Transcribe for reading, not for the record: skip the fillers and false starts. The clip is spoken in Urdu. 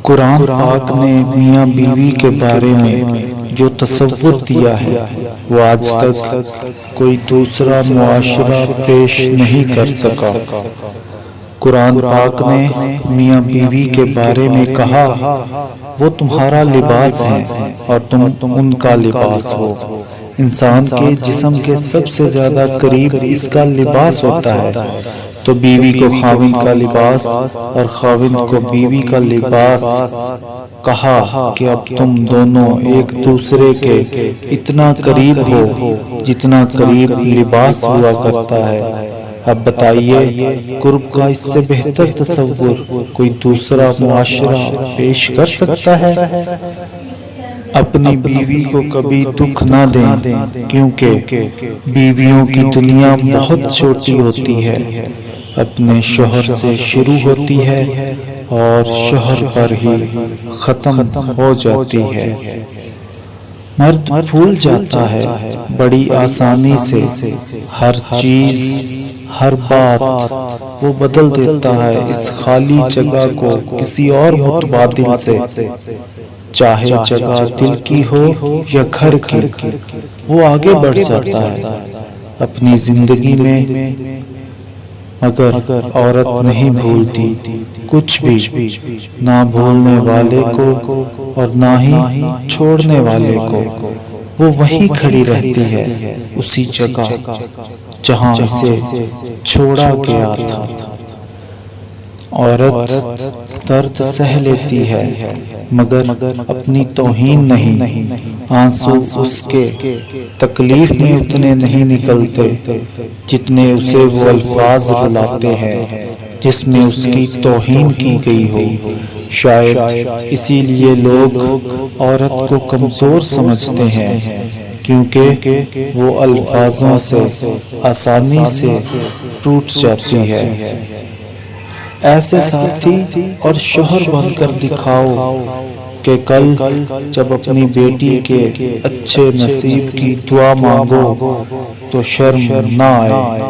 قرآن پاک نے میاں بیوی کے بارے میں جو تصور دیا ہے وہ آج تک کوئی دوسرا معاشرہ پیش نہیں کر سکا۔ قرآن پاک نے میاں بیوی کے بارے میں کہا وہ تمہارا لباس ہے اور تم ان کا لباس ہو۔ انسان کے جسم کے سب سے زیادہ قریب اس کا لباس ہوتا ہے، تو بیوی کو خاوند کا لباس اور خاوند کو بیوی کا لباس کہا کہ اب تم دونوں ایک دوسرے کے اتنا قریب ہو جتنا قریب لباس ہوا کرتا ہے۔ اب بتائیے قرب کا اس سے بہتر تصور کوئی دوسرا معاشرہ پیش کر سکتا ہے؟ اپنی بیوی کو کبھی دکھ نہ دیں، کیونکہ بیویوں کی دنیا بہت چھوٹی ہوتی ہے، اپنے شوہر سے شروع ہوتی ہے اور شوہر پر ہی ختم ہو جاتی ہے۔ مرد بھول جاتا ہے بڑی آسانی سے ہر چیز، ہر بات وہ بدل دیتا ہے اس خالی جگہ کو کسی اور متبادل سے، چاہے جگہ دل کی ہو یا گھر کی، وہ آگے بڑھ جاتا ہے اپنی زندگی میں۔ مگر عورت نہیں بھولتی کچھ بھی، نہ بھولنے والے کو اور نہ ہی چھوڑنے والے کو، وہ وہیں کھڑی رہتی ہے اسی جگہ جہاں اسے چھوڑا گیا تھا۔ عورت درد سہ لیتی ہے مگر اپنی توہین نہیں، آنسو اس کے تکلیف میں اتنے نہیں نکلتے جتنے اسے وہ الفاظ رلاتے ہیں جس میں اس کی توہین کی گئی ہو۔ شاید اسی لیے لوگ عورت کو کمزور سمجھتے ہیں، کیونکہ وہ الفاظوں سے آسانی سے ٹوٹ جاتی ہے۔ ایسے ساتھی اور شوہر بن کر دکھاؤ کہ کل جب اپنی بیٹی کے اچھے نصیب کی دعا مانگو تو شرم نہ آئے۔